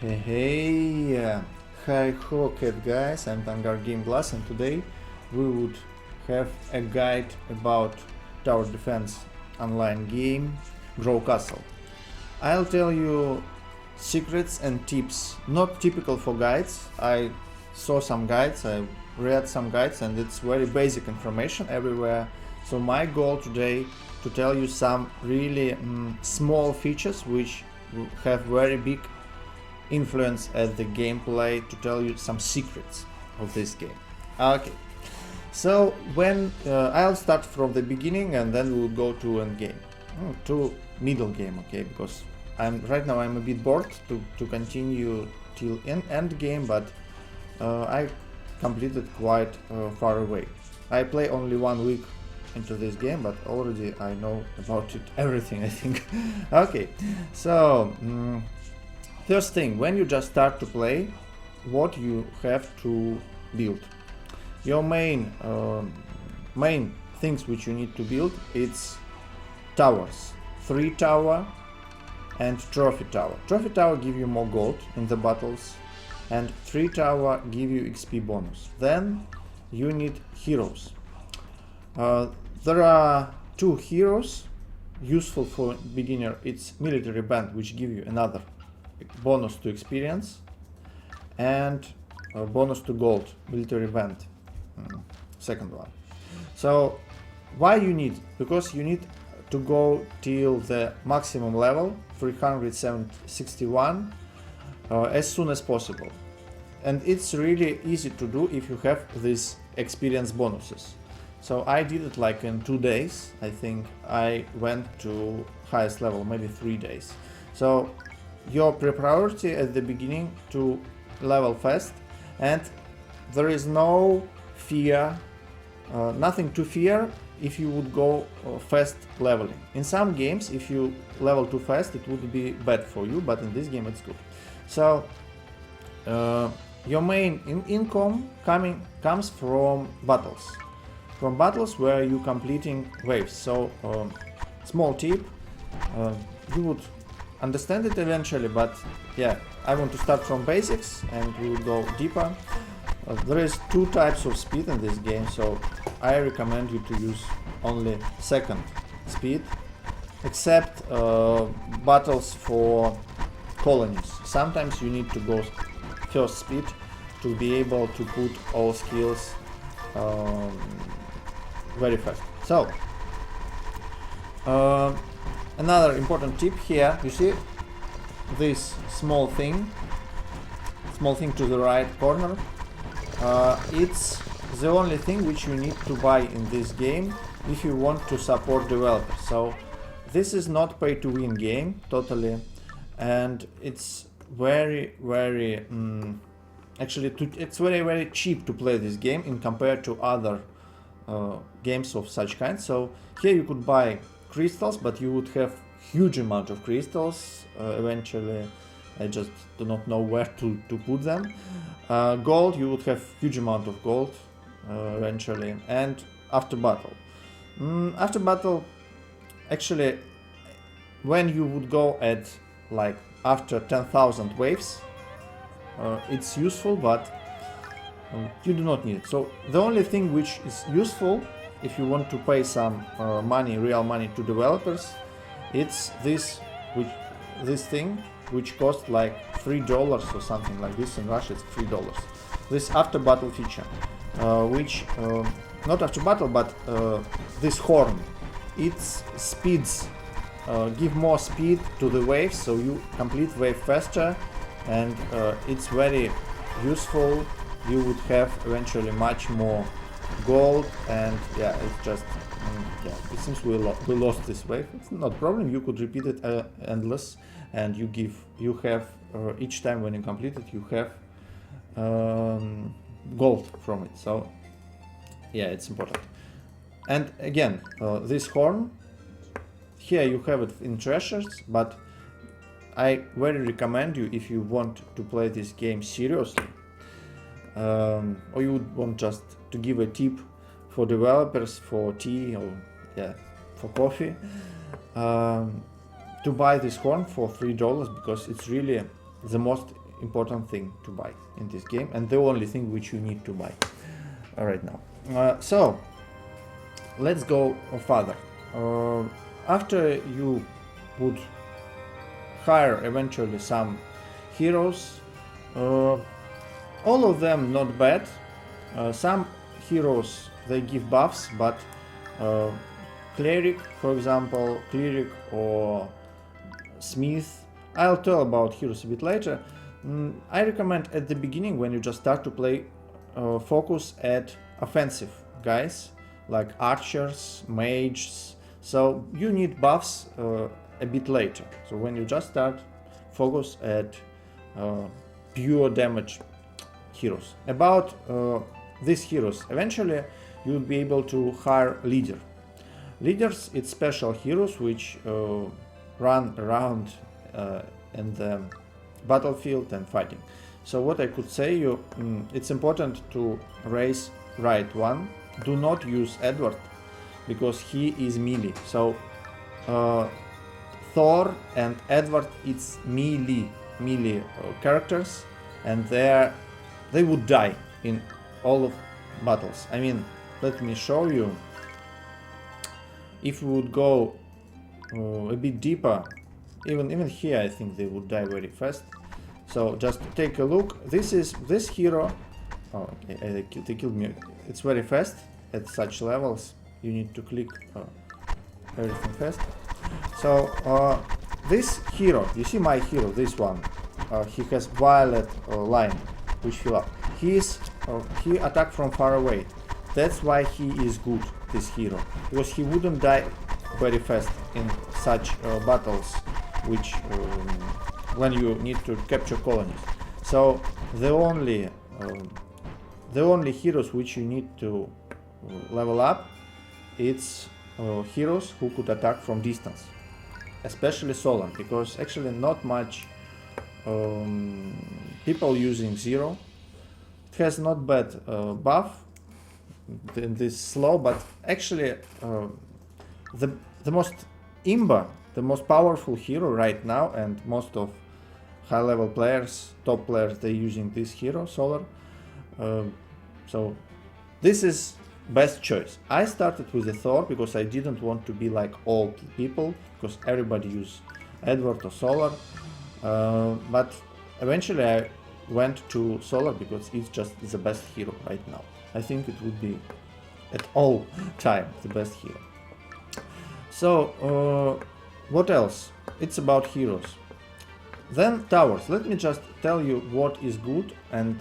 Hi ho cat guys, I'm Tangar Game Glass, and today we would have a guide about tower defense online game Grow Castle. I'll tell you secrets and tips, not typical for guides. I saw some guides, I read some guides, and it's very basic information everywhere. So my goal today to tell you some really small features which have very big influence at the gameplay, to tell you some secrets of this game. Okay, so when I'll start from the beginning and then we'll go to end game, to middle game, okay, because right now I'm a bit bored to continue till end game, but I completed quite far away. I play only 1 week into this game, but already I know about it everything, I think. Okay, so first thing, when you just start to play, what you have to build. Your main things which you need to build, it's towers. 3 tower and trophy tower. Trophy tower give you more gold in the battles, and 3 tower give you XP bonus. Then you need heroes. There are 2 heroes useful for beginner. It's military band, which give you another bonus to experience, and bonus to gold, military band, second one. So why you need? Because you need to go till the maximum level 361 as soon as possible, and it's really easy to do if you have these experience bonuses. So I did it like in 2 days. I think I went to highest level maybe 3 days. So your priority at the beginning to level fast, and there is no fear, nothing to fear if you would go fast leveling. In some games, if you level too fast, it would be bad for you, but in this game it's good. So your main income comes from battles. From battles where you completing waves. So small tip, you would understand it eventually, but yeah, I want to start from basics and we will go deeper. There is 2 types of speed in this game, so I recommend you to use only second speed, except battles for colonies. Sometimes you need to go first speed to be able to put all skills very fast. So another important tip here, you see this small thing to the right corner, it's the only thing which you need to buy in this game if you want to support developers. So this is not pay to win game totally, and it's very actually it's very cheap to play this game in compared to other games of such kind. So here you could buy crystals, but you would have huge amount of crystals eventually. I just do not know where to put them. Gold, you would have huge amount of gold eventually. And after battle, actually when you would go at like after 10,000 waves, it's useful, but you do not need it. So the only thing which is useful if you want to pay some real money to developers, it's this thing which costs like $3 or something like this. In Russia it's $3. This after battle feature, which not after battle, but this horn, it speeds, give more speed to the waves, so you complete wave faster, and it's very useful. You would have eventually much more gold, and yeah, it's just it seems we lost this wave. It's not a problem, you could repeat it endless, and you have each time when you complete it you have gold from it. So yeah, it's important. And again, this horn here you have it in treasures, but I very recommend you, if you want to play this game seriously, or you would want just to give a tip for developers for tea or for coffee, to buy this horn for $3, because it's really the most important thing to buy in this game, and the only thing which you need to buy right now. So let's go further. After you would hire eventually some heroes, all of them not bad. Some heroes, they give buffs, but cleric, for example, cleric or smith, I'll tell about heroes a bit later. I recommend at the beginning, when you just start to play, focus at offensive guys like archers, mages. So you need buffs a bit later. So when you just start, focus at pure damage heroes. About these heroes, eventually you'll be able to hire leader. Leaders, it's special heroes which run around in the battlefield and fighting. So what I could say you, it's important to raise right one. Do not use Edward because he is melee. So Thor and Edward, it's melee characters, and they would die in all of battles. I mean, let me show you. If we would go a bit deeper, even here, I think they would die very fast. So just take a look. This hero. Oh, okay, they killed me. It's very fast at such levels. You need to click everything fast. So this hero, you see my hero, this one. He has violet line, which fill up. He attacked from far away. That's why he is good, this hero, because he wouldn't die very fast in such battles, which when you need to capture colonies. So the only heroes which you need to level up, it's heroes who could attack from distance, especially Solar, because actually not much people using Zero. It has not bad buff in this slow, but actually the most imba, the most powerful hero right now, and most of high level players, top players, they're using this hero, Solar. So this is best choice. I started with the Thor because I didn't want to be like old people, because everybody use Edward or Solar. But eventually I went to Solar because it's just the best hero right now. I think it would be at all time the best hero. So what else? It's about heroes. Then towers. Let me just tell you what is good and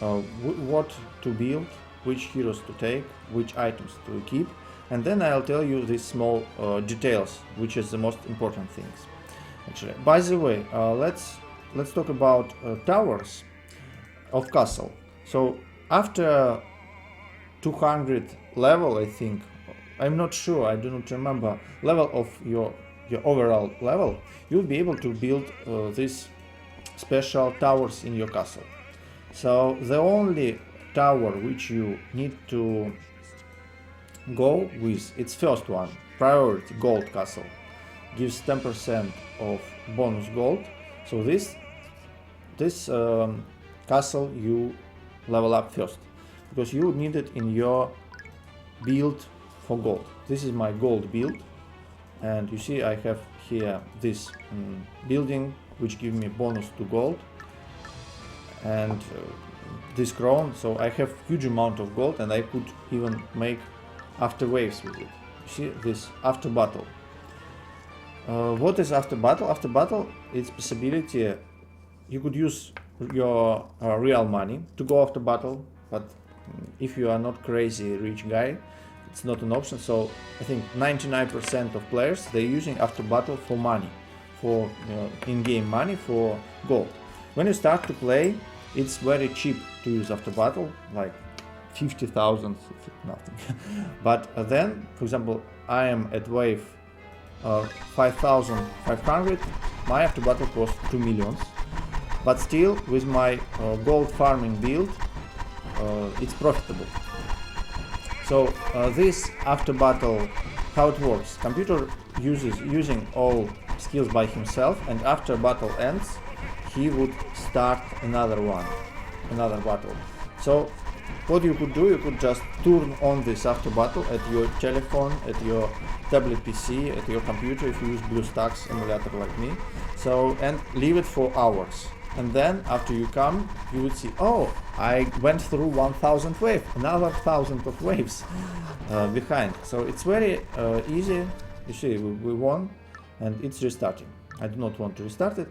what to build, which heroes to take, which items to keep, and then I'll tell you these small details, which is the most important things. Actually, by the way, let's talk about towers of castle. So after 200 level, I think, I'm not sure, I do not remember, level of your overall level, you'll be able to build these special towers in your castle. So the only tower which you need to go with, it's first one, priority gold castle, gives 10% of bonus gold. So this castle you level up first, because you need it in your build for gold. This is my gold build, and you see I have here this building which gives me bonus to gold, and this crown, so I have huge amount of gold, and I could even make after waves with it. You see this after battle. What is after battle? After battle, it's possibility you could use your real money to go after battle, but if you are not crazy rich guy, it's not an option. So I think 99% of players, they're using after battle for money, for in-game money, for gold. When you start to play, it's very cheap to use after battle, like 50,000, nothing. But then, for example, I am at wave 5,500, my after battle cost 2 millions. But still, with my gold farming build, it's profitable. So this after battle, how it works? Computer using all skills by himself, and after battle ends, he would start another battle. So what you could do, you could just turn on this after battle at your telephone, at your tablet PC, at your computer if you use BlueStacks emulator like me. So, and leave it for hours. And then after you come, you would see, oh, I went through 1000 waves, another 1000 of waves behind. So it's very easy. You see, we won, and it's restarting. I do not want to restart it.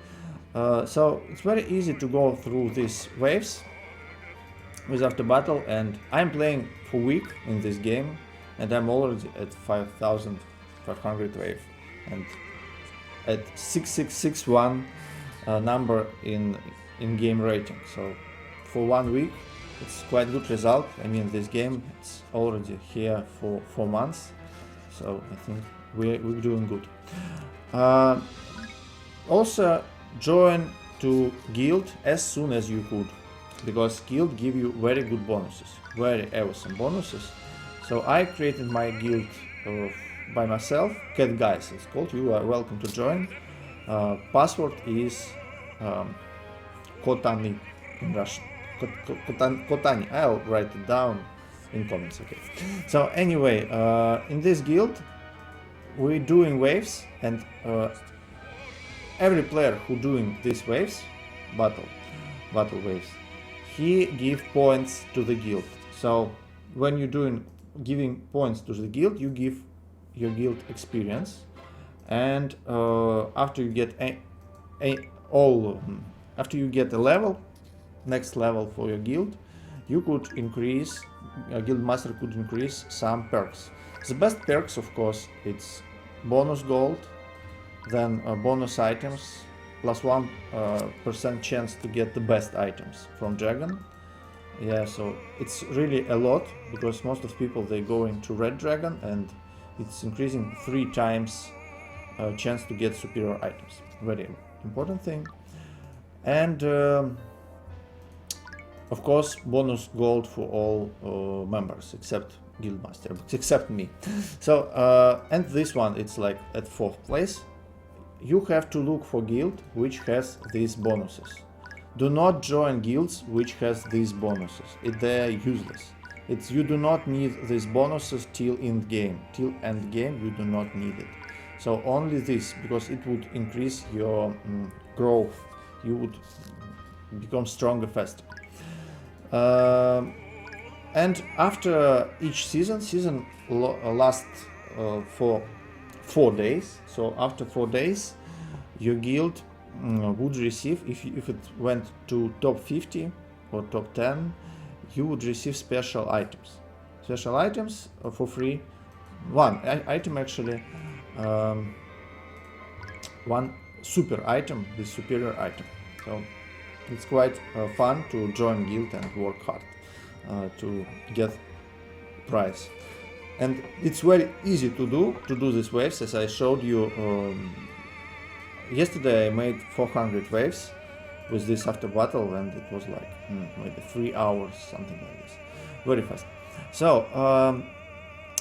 So it's very easy to go through these waves with after battle, and I'm playing for a week in this game, and I'm already at 5500 wave and at 6661 number in game rating. So for 1 week it's quite good result. I mean, this game it's already here for 4 months, so I think we're doing good. Also join to guild as soon as you could, because guild give you very good bonuses, very awesome bonuses. So I created my guild by myself, Cat Guys it's called. You are welcome to join. Password is Kotani in Russian. Kotani. I'll write it down in comments. Okay. So anyway, in this guild we're doing waves, and every player who doing these waves, battle waves, he give points to the guild. So when you're giving points to the guild, you give your guild experience, and after you get after you get a level, next level for your guild, you could increase, guild master could increase some perks. The best perks, of course, it's bonus gold, then bonus items, plus 1% chance to get the best items from dragon. Yeah, so it's really a lot, because most of people they go into red dragon, and it's increasing 3 times chance to get superior items. Very important thing. And of course bonus gold for all members except guildmaster, except me. So and this one it's like at 4th place. You have to look for guild which has these bonuses. Do not join guilds which has these bonuses. They are useless. You do not need these bonuses till end game. Till end game you do not need it. So only this, because it would increase your growth. You would become stronger faster. And after each season lasts for 4 days. So after 4 days, your guild would receive, if it went to top 50 or top 10, you would receive special items. Special items for free. One item actually, one super item, the superior item. So it's quite fun to join guild and work hard to get prize. And it's very easy to do these waves, as I showed you. Yesterday I made 400 waves with this after battle, and it was like maybe 3 hours, something like this, very fast. So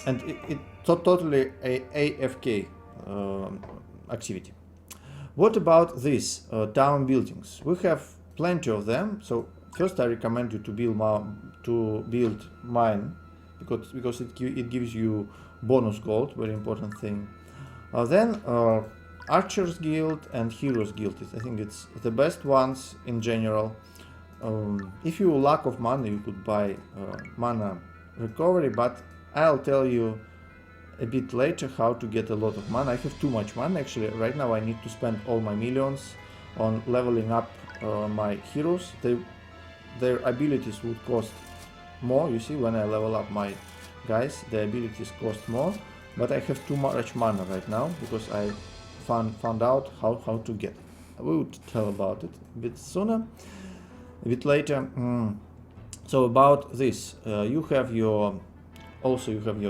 and it totally a AFK activity. What about these town buildings? We have plenty of them. So first I recommend you to build mine, because it gives you bonus gold, very important thing. Then Archers Guild and Heroes Guild, I think it's the best ones in general. If you lack of money, you could buy mana recovery, but I'll tell you a bit later how to get a lot of mana. I have too much mana actually. Right now I need to spend all my millions on leveling up my heroes. Their abilities would cost more. You see, when I level up my guys, the abilities cost more, but I have too much mana right now, because I found out how to get it. We would tell about it a bit sooner, a bit later. So about this, you have your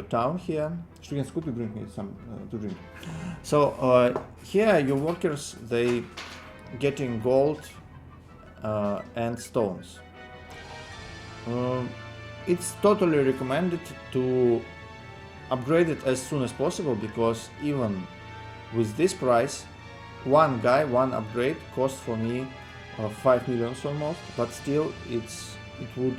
town here. Students, could you bring me some to drink? So here your workers, they getting gold and stones. It's totally recommended to upgrade it as soon as possible, because even with this price, one upgrade costs for me 5 millions almost, but still it would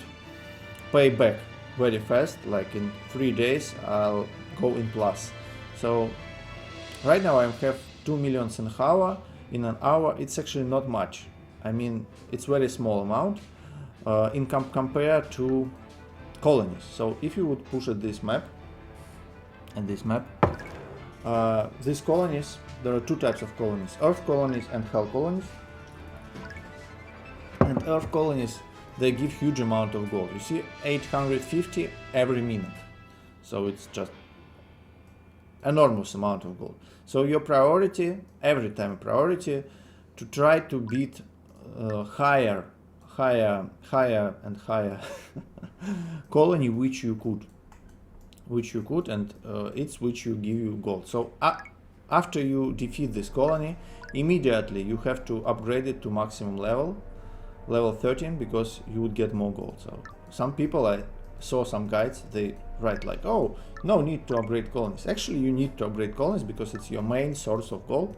pay back very fast, like in 3 days I'll go in plus. So right now I have 2 millions in an hour. It's actually not much. I mean, it's very small amount compared to colonies. So if you would push at this map, these colonies, there are 2 types of colonies: Earth colonies and Hell colonies. And Earth colonies, they give huge amount of gold. You see, 850 every minute. So it's just enormous amount of gold. So your priority, every time priority, to try to beat higher and higher colony which you could, and it's which you give you gold. So after you defeat this colony, immediately you have to upgrade it to maximum level 13, because you would get more gold. So some people, I saw some guides, they write like, oh, no need to upgrade colonies. Actually, you need to upgrade colonies because it's your main source of gold.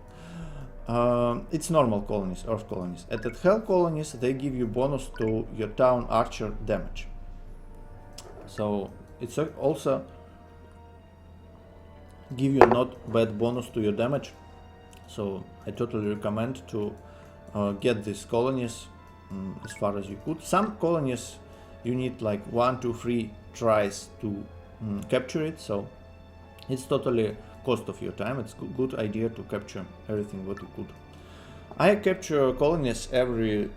It's normal colonies, Earth colonies. At the Hell colonies, they give you bonus to your town archer damage. So it's also give you not bad bonus to your damage. So I totally recommend to get these colonies as far as you could. Some colonies you need like 1, 2, 3 tries to capture it, so it's totally cost of your time. It's good idea to capture everything what you could. I capture colonies every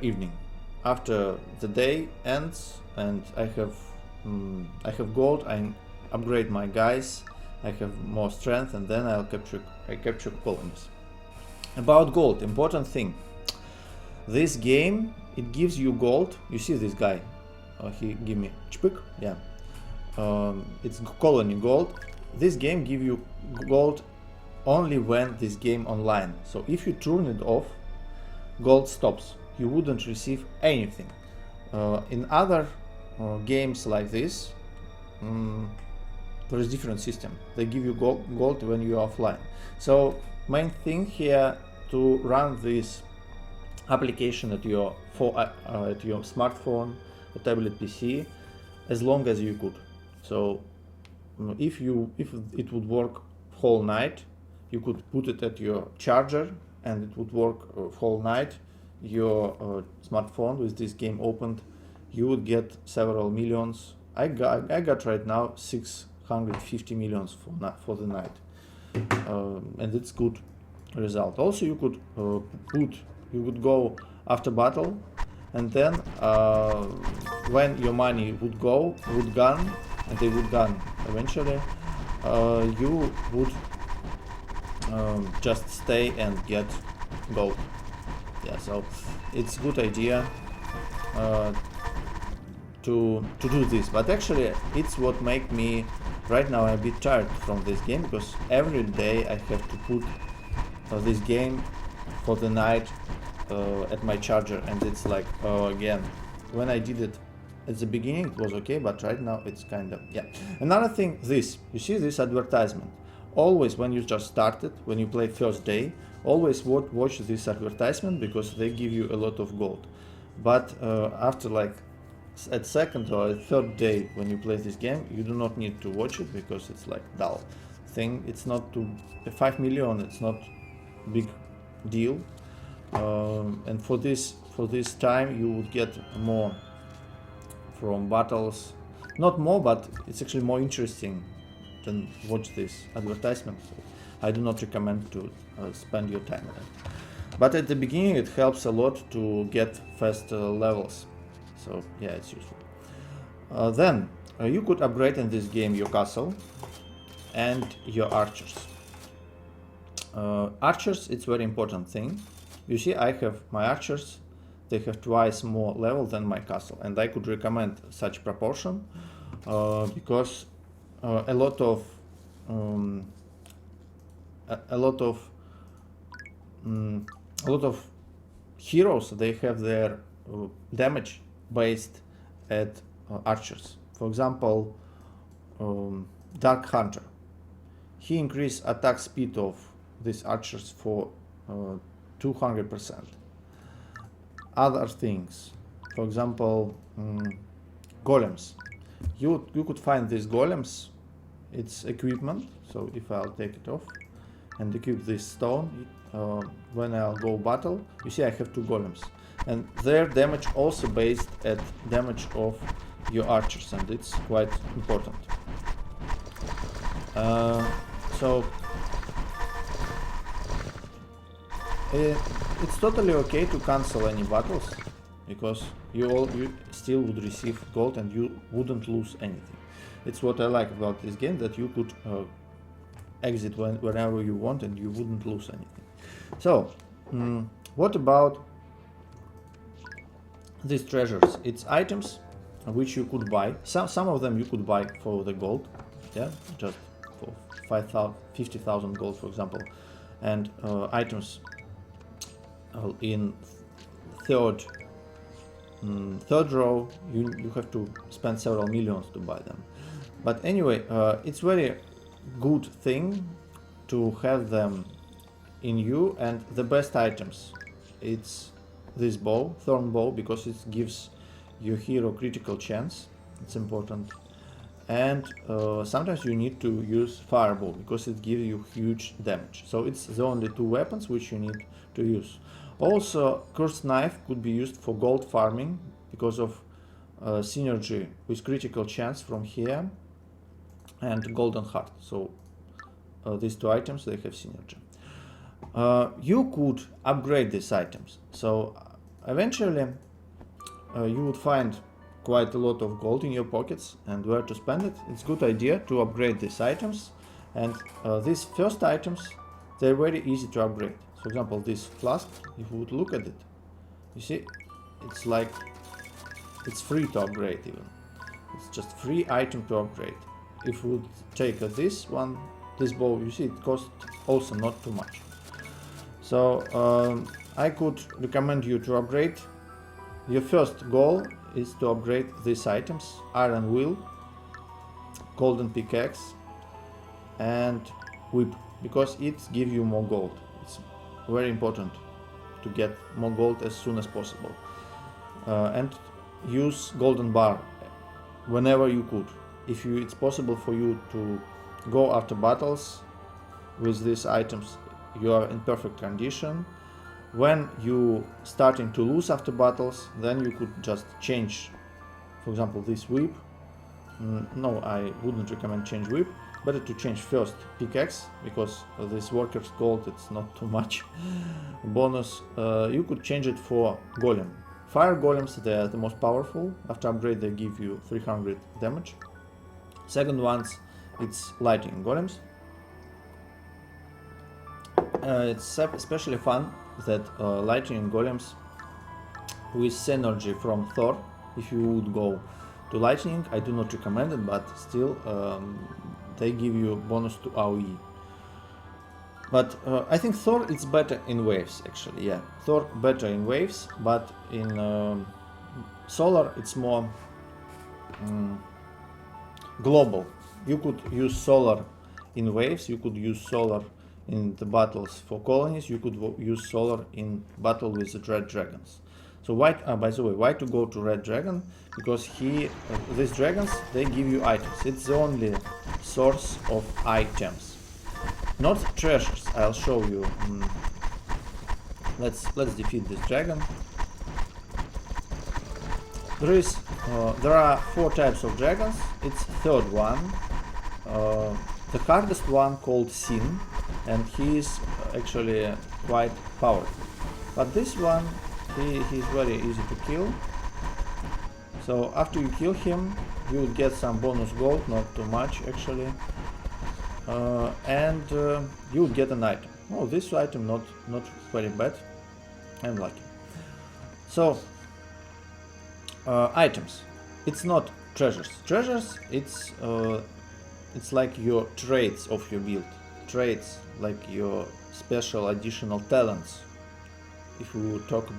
evening after the day ends, and I have gold. I upgrade my guys, I have more strength, and then I capture colonies. About gold, important thing. This game, it gives you gold. You see this guy? He give me chpik. Yeah. It's colony gold. This game give you gold only when this game online. So if you turn it off, gold stops. You wouldn't receive anything. In other games like this, there is different system. They give you gold when you are offline. So main thing here, to run this application at your smartphone or tablet PC as long as you could. So if it would work whole night, you could put it at your charger and it would work whole night. Your smartphone with this game opened, you would get several millions. I got right now 650 millions for the night, and it's good result. Also, you could you would go after battle, and then when your money would gone, and they would gone eventually, you would just stay and get gold. Yeah, so it's good idea to do this, but actually it's what make me right now a bit tired from this game, because every day I have to put this game for the night at my charger, and it's like again, when I did it at the beginning it was okay, but right now it's kind of, yeah. Another thing, this, you see this advertisement, always when you just started, when you play first day, always watch this advertisement, because they give you a lot of gold. But after like at second or third day when you play this game, you do not need to watch it, because it's like dull thing. It's not to 5 million, it's not big deal, and for this time you would get more from battles, not more, but it's actually more interesting than watch this advertisement. So I do not recommend to spend your time on it, but at the beginning it helps a lot to get fast levels. So yeah, it's useful. Then you could upgrade in this game your castle and your archers. Archers, it's very important thing. You see, I have my archers, they have twice more level than my castle, and I could recommend such proportion because a lot of heroes, they have their damage based at archers. For example, Dark Hunter, he increased attack speed of these archers for 200%. other things. For example, golems. You could find these golems. It's equipment. So if I'll take it off and equip this stone, when I'll go battle, you see I have 2 golems, and their damage also based at damage of your archers, and it's quite important. So it's totally okay to cancel any battles, because you still would receive gold and you wouldn't lose anything. It's what I like about this game, that you could exit whenever you want and you wouldn't lose anything. So what about these treasures? It's items which you could buy. Some of them you could buy for the gold, yeah, just for 50,000 gold, for example, and items in third row you have to spend several millions to buy them. But anyway, it's very good thing to have them in you, and the best items, it's this bow, thorn bow, because it gives your hero critical chance. It's important. And sometimes you need to use fireball because it gives you huge damage. So it's the only 2 weapons which you need to use. Also, cursed knife could be used for gold farming because of synergy with critical chance from here and golden heart. So these 2 items, they have synergy. You could upgrade these items. So eventually you would find quite a lot of gold in your pockets, and where to spend it. It's a good idea to upgrade these items, and these first items, they're very easy to upgrade. For example, this flask, if you would look at it, you see it's like it's free to upgrade. Even it's just free item to upgrade. If you would take this one, this bow, you see it costs also not too much. So I could recommend you to upgrade. Your first goal is to upgrade these items: iron wheel, golden pickaxe, and whip, because it gives you more gold. It's very important to get more gold as soon as possible. And use golden bar whenever you could. If it's possible for you to go after battles with these items, you are in perfect condition. When you starting to lose after battles, then you could just change, for example, this whip. No, I wouldn't recommend change whip. Better to change first pickaxe, because this workers gold, it's not too much bonus. You could change it for golem. Fire golems, they are the most powerful. After upgrade they give you 300 damage. Second ones, it's lightning golems. It's especially fun that lightning golems with synergy from Thor. If you would go to lightning, I do not recommend it, but still they give you bonus to AoE. But I think Thor is better in waves, actually. Yeah, Thor better in waves, but in solar it's more global. You could use solar in waves, you could use solar in the battles for colonies, you could use solar in battle with the red dragons. So why, by the way, why to go to red dragon? Because these dragons, they give you items. It's the only source of items, not treasures. I'll show you. Let's defeat this dragon. There are 4 types of dragons. It's third one, the hardest one, called Sin, and he is actually quite powerful. But this one, he's very easy to kill. So after you kill him, you will get some bonus gold, not too much actually, and you will get an item. Oh, this item not very bad. I'm lucky. So items, it's not treasures. Treasures, it's like your traits of your build. Traits, like your special additional talents, if we talk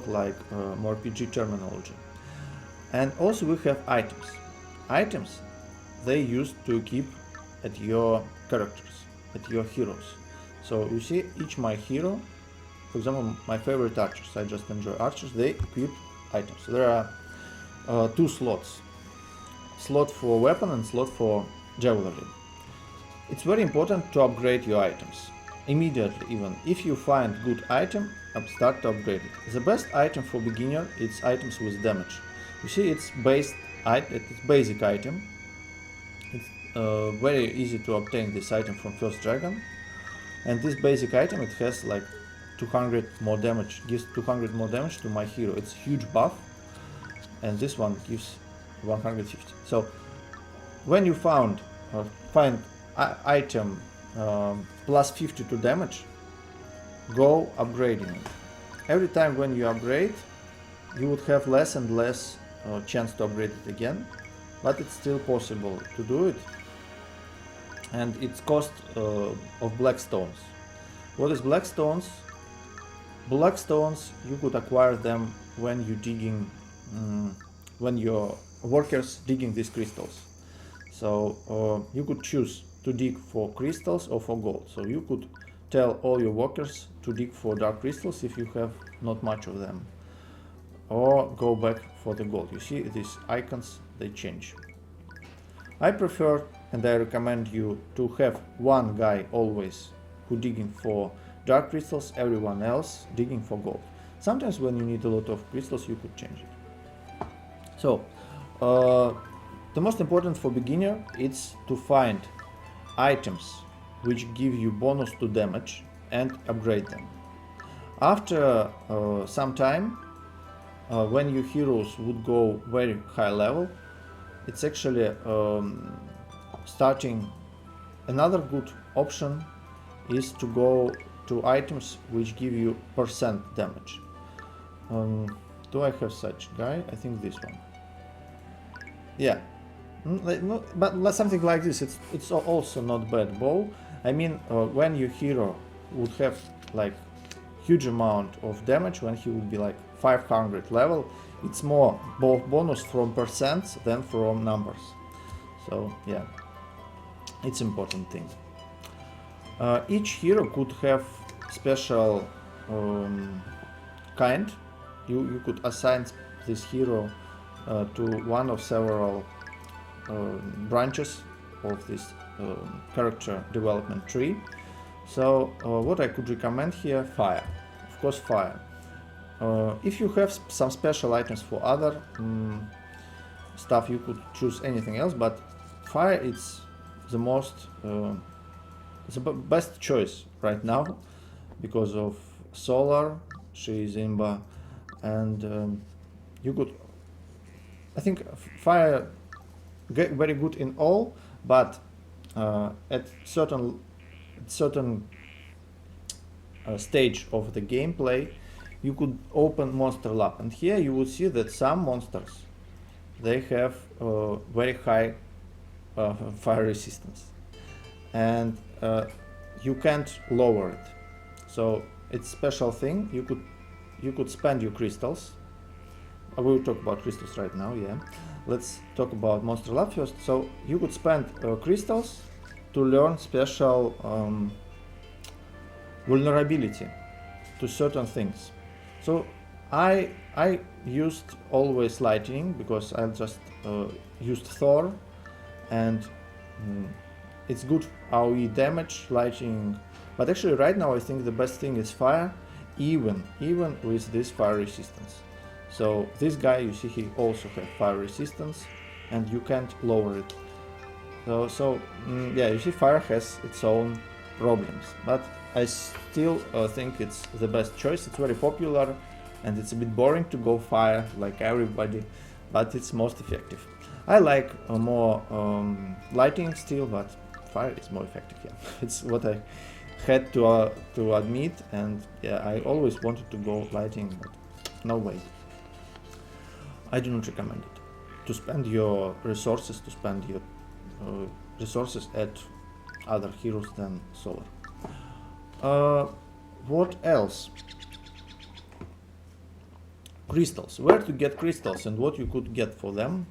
like more PG terminology. And also we have items. Items, they used to keep at your characters, at your heroes. So you see, each my hero for example, my favorite archers, I just enjoy archers, they equip items. There are two slots. Slot for weapon and slot for javelin. It's very important to upgrade your items. Immediately even. If you find good item, start to upgrade it. The best item for beginner is items with damage. You see, it's basic item. It's very easy to obtain this item from first dragon. And this basic item, it has like 200 more damage, gives 200 more damage to my hero. It's huge buff. And this one gives 150. So when you find item plus 50 to damage, go upgrading it. Every time when you upgrade, you would have less and less chance to upgrade it again, but it's still possible to do it. And it's cost of black stones. What is black stones? Black stones, you could acquire them when you digging, when your workers digging these crystals. So you could choose to dig for crystals or for gold. So you could tell all your workers to dig for dark crystals if you have not much of them, or go back for the gold. You see these icons, they change. I prefer and I recommend you to have one guy always who digging for dark crystals, everyone else digging for gold. Sometimes when you need a lot of crystals, you could change it. So the most important for beginner is to find items which give you bonus to damage and upgrade them. After some time, when your heroes would go very high level, it's actually starting. Another good option is to go to items which give you percent damage. Do I have such guy? I think this one. Yeah, but something like this. It's also not bad bow. I mean, when your hero would have like huge amount of damage, when he would be like 500 level, it's more bonus from percents than from numbers. So yeah, it's important thing. Each hero could have special kind. You could assign this hero to one of several branches of this character development tree. So what I could recommend here, fire. Of course, fire. If you have some special items for other stuff, you could choose anything else, but fire is the most it's the best choice right now because of solar. She is imba, and you could, I think fire get very good in all, but at certain stage of the gameplay you could open monster lab, and here you would see that some monsters, they have very high fire resistance, and you can't lower it. So it's special thing. You could spend your crystals. I will talk about crystals right now. Yeah, let's talk about monster lab first. So you could spend crystals to learn special vulnerability to certain things. So I used always lightning because I just used Thor, and it's good AoE damage, lightning. But actually right now I think the best thing is fire, even with this fire resistance. So this guy, you see, he also has fire resistance, and you can't lower it. So yeah, you see, fire has its own problems, but I still think it's the best choice. It's very popular, and it's a bit boring to go fire like everybody, but it's most effective. I like more lightning still, but fire is more effective. Yeah, it's what I had to admit, and yeah, I always wanted to go lightning, but no way. I do not recommend it. To spend your resources, at other heroes than solar. What else? Crystals. Where to get crystals and what you could get for them?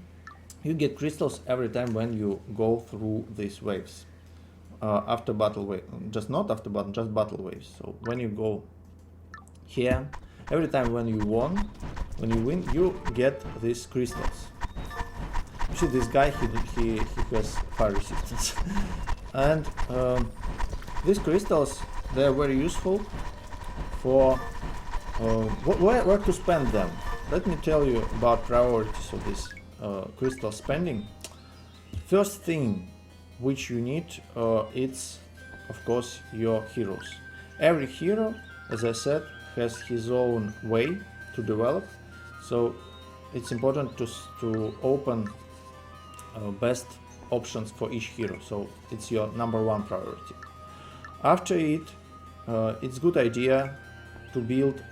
You get crystals every time when you go through these waves. After battle wave, just not after battle, just battle waves. So when you go here. Every time when you win, you get these crystals. You see, this guy, he has fire resistance. And these crystals, they are very useful for where to spend them. Let me tell you about priorities of this crystal spending. First thing which you need, it's of course your heroes. Every hero, as I said, has his own way to develop, so it's important to open best options for each hero. So it's your number one priority. After it, it's good idea to build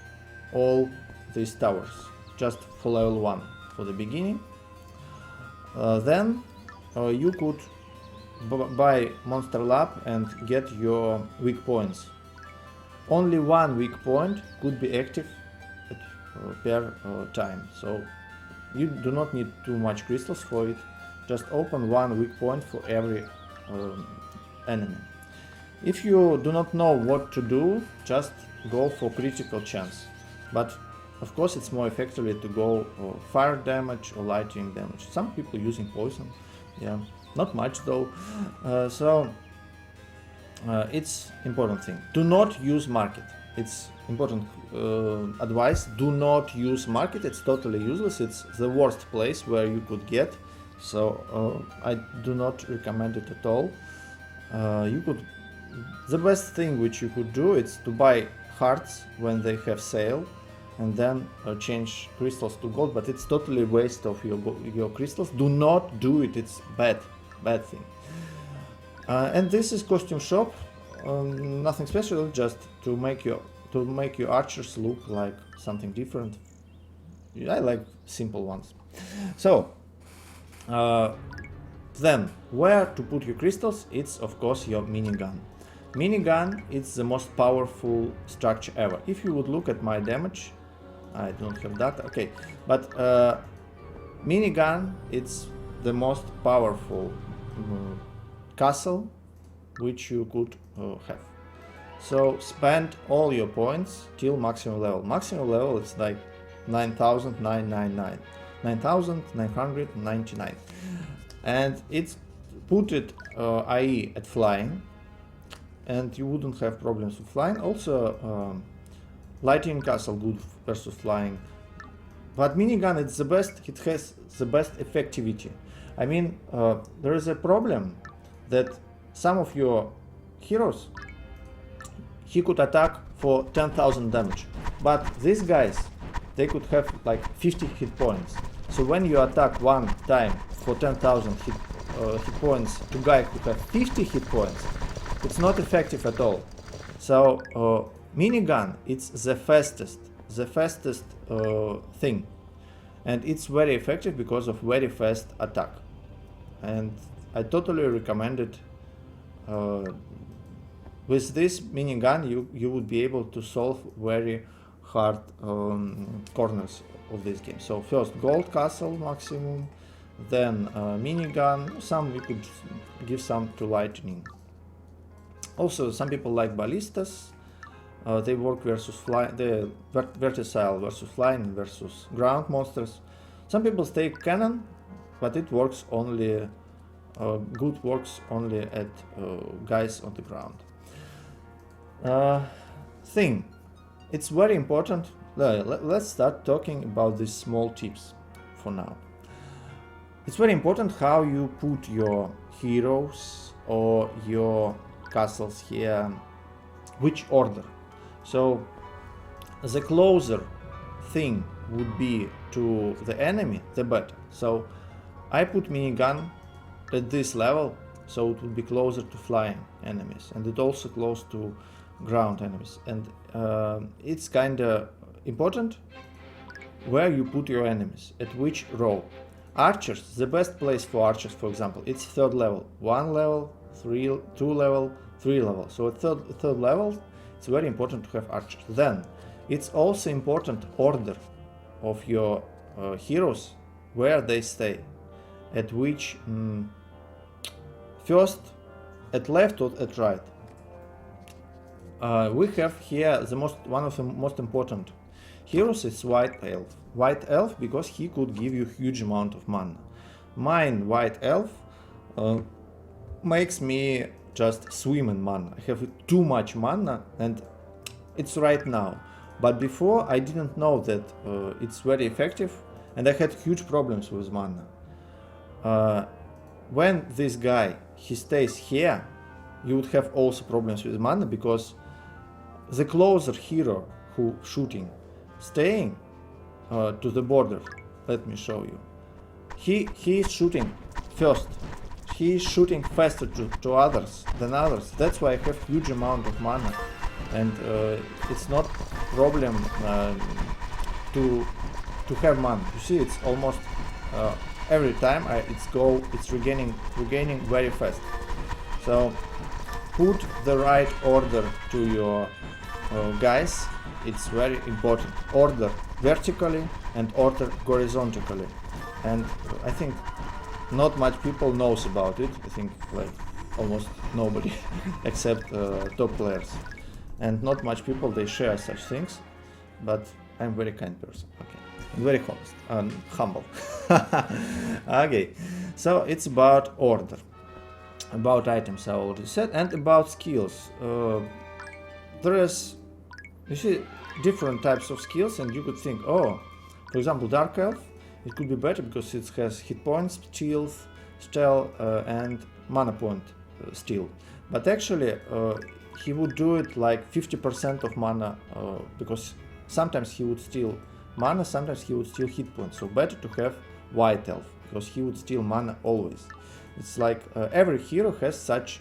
all these towers just for level 1 for the beginning. Then you could buy Monster Lab and get your weak points. Only one weak point could be active per time, so you do not need too much crystals for it. Just open one weak point for every enemy. If you do not know what to do, just go for critical chance. But of course it's more effectively to go fire damage or lightning damage. Some people using poison, yeah, not much though. It's important thing. Do not use market. It's important advice. Do not use market. It's totally useless. It's the worst place where you could get. So I do not recommend it at all. The best thing which you could do is to buy hearts when they have sale, and then change crystals to gold. But it's totally waste of your crystals. Do not do it. It's bad thing. And this is costume shop. Nothing special, just to make your archers look like something different. I like simple ones. So then where to put your crystals? It's of course your minigun. Minigun is the most powerful structure ever. If you would look at my damage, I don't have that, okay, but minigun, it's the most powerful castle which you could have. So spend all your points till maximum level. Maximum level is like 9,999, and it's put it IE at flying, and you wouldn't have problems with flying. Also lightning castle good versus flying, but minigun it's the best. It has the best effectivity. I mean, there is a problem that some of your heroes, he could attack for 10,000 damage, but these guys, they could have like 50 hit points. So when you attack one time for 10,000 hit points to guy who have 50 hit points, it's not effective at all. So minigun, it's the fastest thing, and it's very effective because of very fast attack, and I totally recommend it. With this minigun you would be able to solve very hard corners of this game. So first gold castle maximum, then minigun, some you could give some to lightning. Also some people like ballistas, they work versus the verticile versus flying versus ground monsters. Some people take cannon, but it works only good works only at guys on the ground. Thing, it's very important. Let's start talking about these small tips for now. It's very important how you put your heroes or your castles here, which order. So the closer thing would be to the enemy, the better. So I put minigun at this level, so it would be closer to flying enemies, and it also close to ground enemies. And it's kind of important where you put your enemies, at which row. Archers, the best place for archers, for example, it's third level, 1 level, 2 level, 3 level. So at third level, it's very important to have archers. Then it's also important order of your heroes, where they stay, at which first at left or at right. We have here one of the most important heroes is White Elf. White Elf because he could give you huge amount of mana. Mine White Elf makes me just swim in mana. I have too much mana, and it's right now. But before I didn't know that it's very effective, and I had huge problems with mana. When this guy he stays here, you would have also problems with mana, because the closer hero who shooting staying to the border, let me show you. He is shooting first. He is shooting faster to others than others. That's why I have huge amount of mana, and it's not problem to have mana. You see, it's almost every time it's regaining very fast. So put the right order to your guys. It's very important. Order vertically and order horizontally. And I think not much people knows about it. I think like almost nobody except top players. And not much people they share such things. But I'm very kind person. Okay. Very honest and humble. Okay. So it's about order. About items I already said, and about skills. There is, you see, different types of skills, and you could think, oh, for example, Dark Elf, it could be better because it has hit points, stealth, and mana point steal. But actually, he would do it like 50% of mana, because sometimes he would steal mana, sometimes he would steal hit points. So better to have White Elf, because he would steal mana always. It's like every hero has such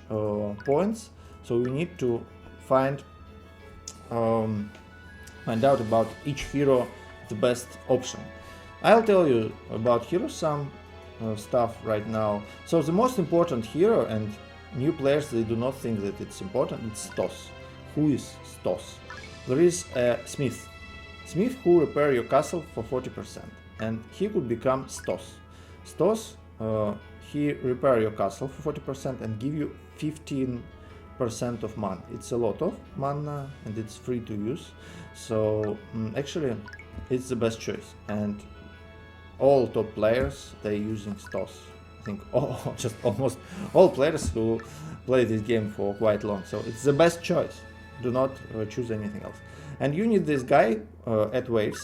points, so we need to find out about each hero the best option. I'll tell you about heroes some stuff right now. So the most important hero, and new players they do not think that it's important, it's Stos. Who is Stos? There is a Smith who repair your castle for 40%, and he could become Stos. Stos he repair your castle for 40% and give you 15% of mana. It's a lot of mana and it's free to use. So actually it's the best choice, and all top players they using Stos. I think just almost all players who play this game for quite long. So it's the best choice. Do not choose anything else. And you need this guy at waves,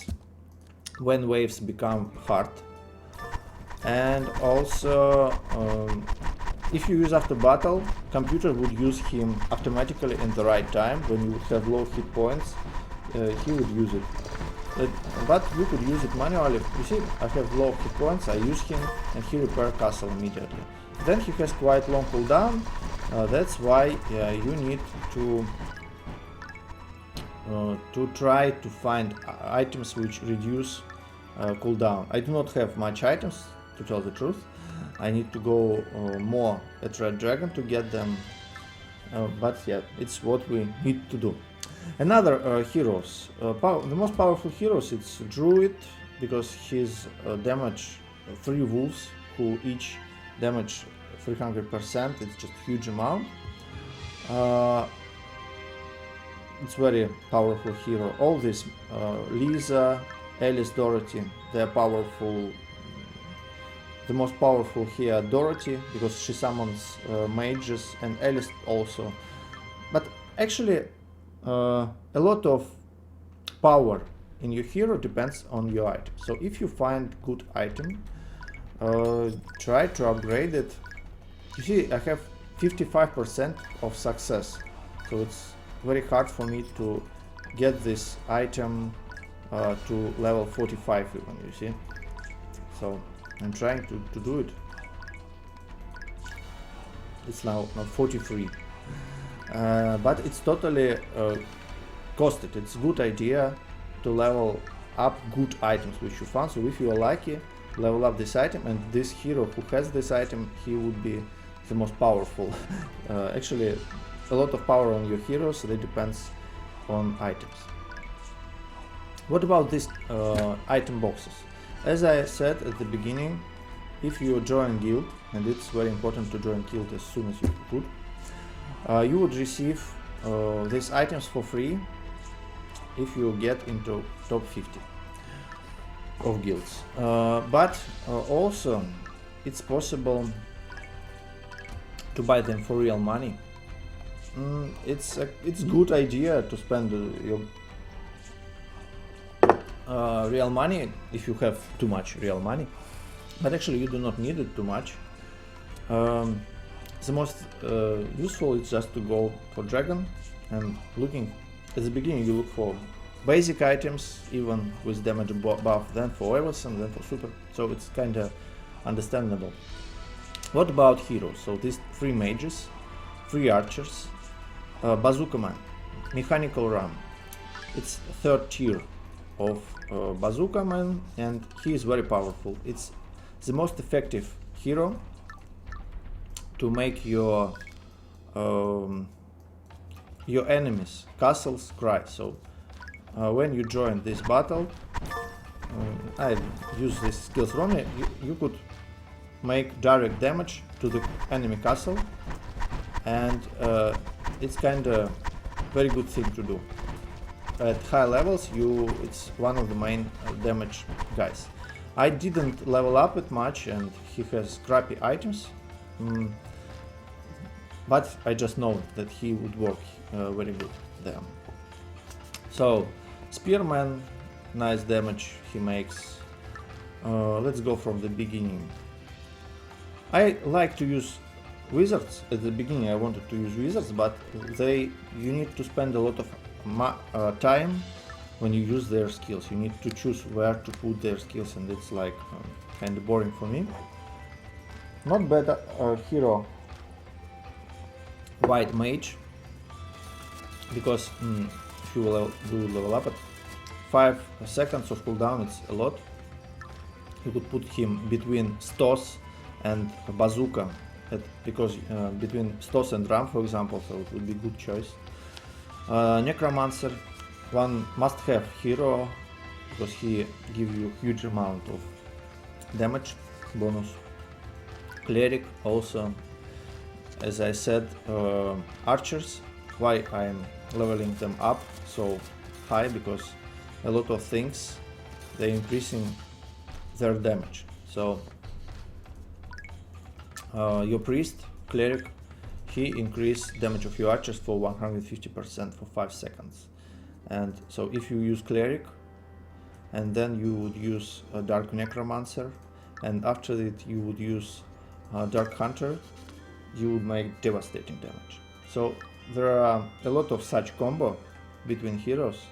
when waves become hard. And also, if you use after battle, computer would use him automatically in the right time. When you would have low hit points, he would use it. But you could use it manually. You see, I have low hit points, I use him, and he repair castle immediately. Then he has quite long cooldown. That's why you need to try to find items which reduce cooldown. I do not have much items, to tell the truth. I need to go more at Red Dragon to get them, but yeah, it's what we need to do. Another heroes, the most powerful heroes, it's Druid, because his damage 3 wolves who each damage 300%. It's just huge amount. It's very powerful hero. All this Lisa, Alice, Dorothy, they're powerful. The most powerful here Dorothy, because she summons mages, and Alice also. But actually a lot of power in your hero depends on your item. So if you find good item, try to upgrade it. You see, I have 55% of success, so it's very hard for me to get this item to level 45 even, you see. So I'm trying to do it. It's now 43, but it's totally costed. It's a good idea to level up good items which you found. So if you are lucky, level up this item, and this hero who has this item, he would be the most powerful. Actually, a lot of power on your heroes, they depends on items. What about these item boxes? As I said at the beginning, if you join guild, and it's very important to join guild as soon as you could, you would receive these items for free if you get into top 50 of guilds. But also it's possible to buy them for real money. It's good idea to spend your real money if you have too much real money, but actually you do not need it too much. The most useful is just to go for dragon, and looking at the beginning you look for basic items even with damage buff, then for everything, then for super, so it's kind of understandable. What about heroes? So these 3 mages, 3 archers, bazooka man, mechanical ram. It's 3rd tier of bazooka man, and he is very powerful. It's the most effective hero to make your enemies castles cry. So when you join this battle, I use these skills wrongly, you could make direct damage to the enemy castle, and it's kind of very good thing to do. At high levels, it's one of the main damage guys. I didn't level up it much, and he has crappy items, but I just know that he would work very good there. So spearman, nice damage he makes. Let's go from the beginning. I like to use wizards. At the beginning I wanted to use wizards, but you need to spend a lot of time when you use their skills. You need to choose where to put their skills, and it's like kind of boring for me. Not bad hero, white mage, because if you do level up at 5 seconds of cooldown, it's a lot. You could put him between Stos and bazooka, because between Stos and Ram, for example, so it would be good choice. Necromancer, one must-have hero, because he gives you huge amount of damage bonus. Cleric also, as I said. Archers, why I'm leveling them up so high, because a lot of things they're increasing their damage. So your priest, cleric, he increase damage of your archers for 150% for 5 seconds. And so if you use cleric, and then you would use a dark necromancer, and after that you would use dark hunter, you would make devastating damage. So there are a lot of such combo between heroes,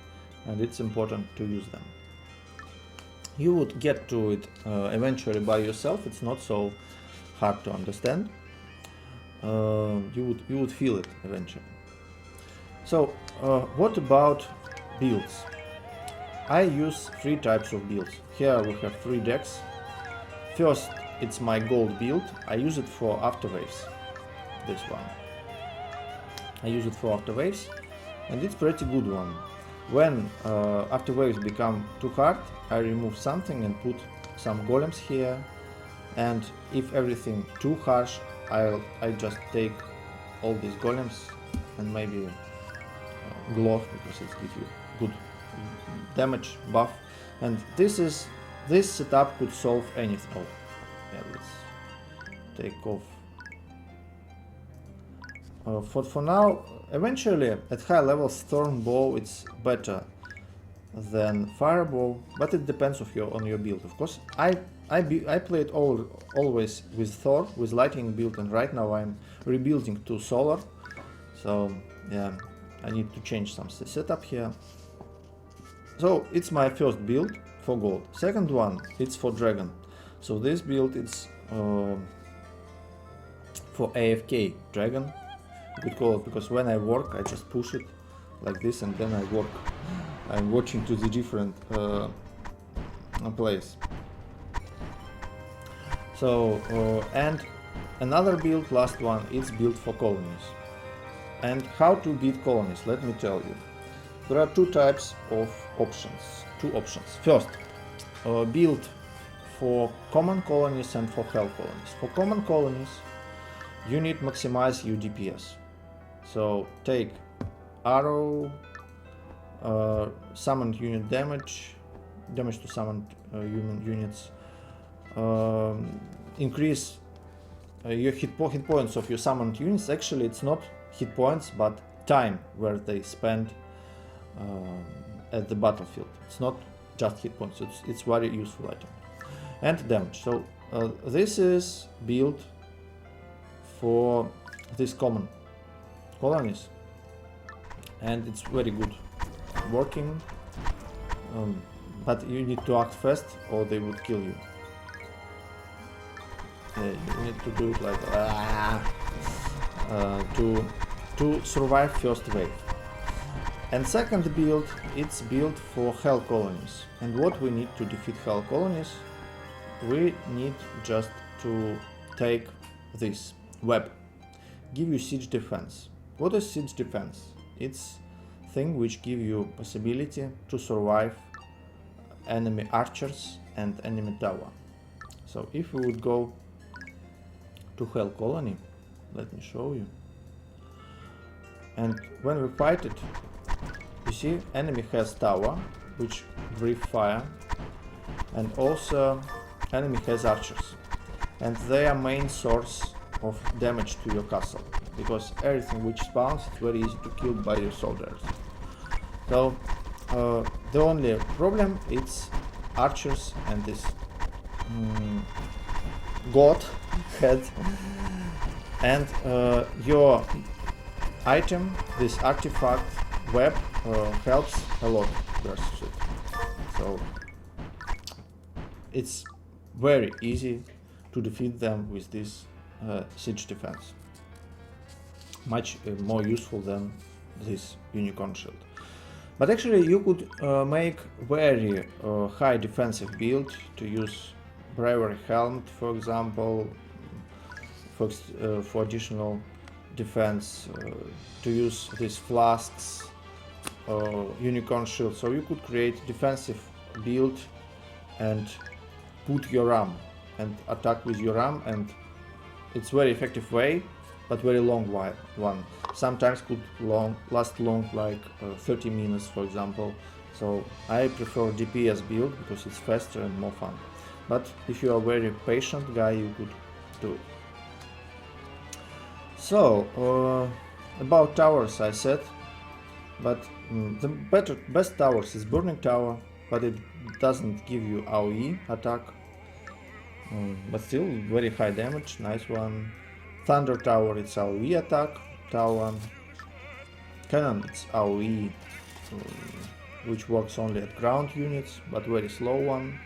and it's important to use them. You would get to it eventually by yourself. It's not so hard to understand. You would feel it eventually. So what about builds? I use 3 types of builds. Here we have 3 decks. First, it's my gold build. I use it for afterwaves. This one. I use it for afterwaves, and it's pretty good one. When afterwaves become too hard, I remove something and put some golems here. And if everything too harsh, I just take all these golems and maybe glove, because it gives you good damage buff. And this setup could solve anything. Oh, yeah, let's take off. For now, eventually at high levels, Stormbow it's better than Fireball, but it depends on your build. Of course, I played always with Thor, with lightning build, and right now I'm rebuilding to Solar. So yeah, I need to change some setup here. So it's my first build for gold. Second one, it's for dragon. So this build is for AFK dragon. You could call it, because when I work I just push it like this and then I work. I'm watching to the different place. So and another build, last one, it's built for colonies. And how to beat colonies, let me tell you. There are 2 types of options, 2 options. First, build for common colonies and for hell colonies. For common colonies, you need maximize your DPS. So take arrow, summoned unit damage to summoned human units, increase your hit points of your summoned units. Actually, it's not hit points, but time where they spend at the battlefield. It's not just hit points, it's very useful item. And damage. So this is built for these common colonies, and it's very good working, but you need to act fast or they would kill you. You need to do it like to survive first wave. And second build, it's built for hell colonies. And what we need to defeat hell colonies, we need just to take this web, give you siege defense. What is siege defense? It's thing which give you possibility to survive enemy archers and enemy tower. So if we would go to hell colony, let me show you, and when we fight it, you see enemy has tower which breathe fire, and also enemy has archers, and they are main source of damage to your castle, because everything which spawns, it's very easy to kill by your soldiers. So the only problem is archers and this god head, and your item, this artifact web, helps a lot versus it. So it's very easy to defeat them with this siege defense. Much more useful than this unicorn shield. But actually you could make very high defensive build to use bravery helmet, for example, for additional defense, to use these flasks, unicorn shield. So you could create defensive build and put your ram and attack with your ram, and it's very effective way, but very long one. Sometimes could last long, like 30 minutes, for example. So I prefer DPS build because it's faster and more fun. But if you are a very patient guy, you could do it. So about towers I said, but the best towers is Burning Tower, but it doesn't give you AoE attack, but still very high damage, nice one. Thunder Tower, it's AoE attack tower. Cannon, it's AoE, which works only at ground units, but very slow one.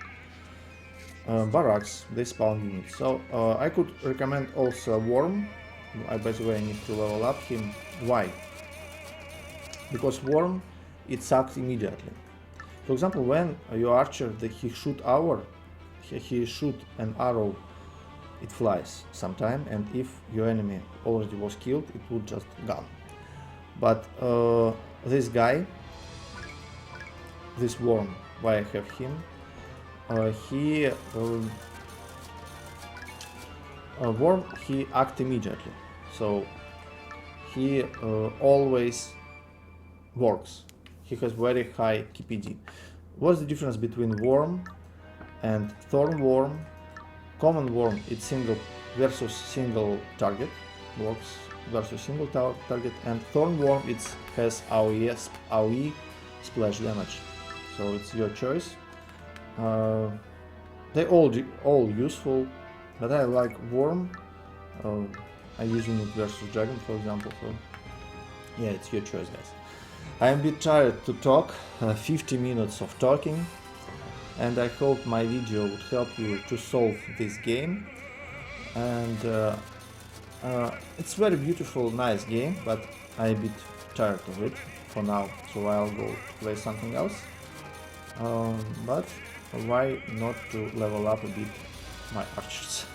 Barracks, they spawn units. So I could recommend also Worm. By the way, I need to level up him. Why? Because Worm, it sucks immediately. For example, when your archer, he shoot an arrow, it flies sometime, and if your enemy already was killed, it would just gone. But this guy, this Worm, why I have him, Worm, he acts immediately, so he always works. He has very high KPD. What's the difference between Worm and Thorn Worm? Common Worm, it's single versus single target, works versus single target, and Thorn Worm, it has AoE splash damage, so it's your choice. They all useful, but I like Worm. I'm using it versus Dragon, for example. So yeah, it's your choice, guys. I'm a bit tired to talk, 50 minutes of talking, and I hope my video would help you to solve this game. And it's very beautiful, nice game, but I'm a bit tired of it for now, so I'll go play something else. But why not to level up a bit my archers?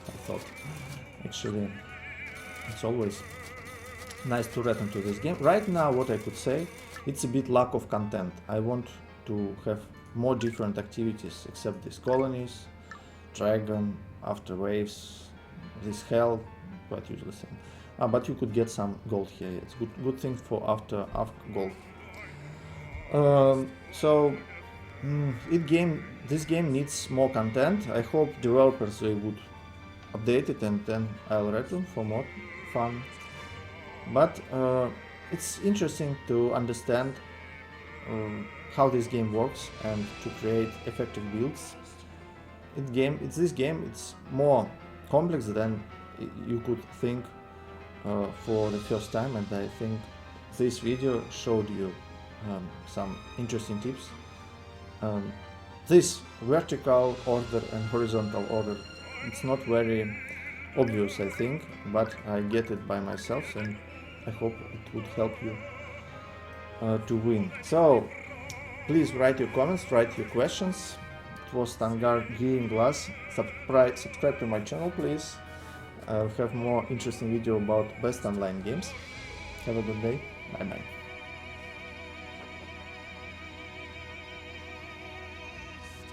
I thought actually it's always nice to return to this game. Right now, what I could say, it's a bit lack of content. I want to have more different activities except these colonies, dragon, after waves, this hell, quite usually same. But you could get some gold here. It's good thing for after gold. So this game needs more content. I hope developers they would update it, and then I'll return for more fun. But it's interesting to understand how this game works and to create effective builds. This game it's more complex than you could think for the first time, and I think this video showed you some interesting tips. This vertical order and horizontal order, it's not very obvious, I think, but I get it by myself, and I hope it would help you to win. So please write your comments, write your questions. It was Tangar Green Glass. Subscribe to my channel, please. I'll have more interesting video about best online games. Have a good day. Bye bye.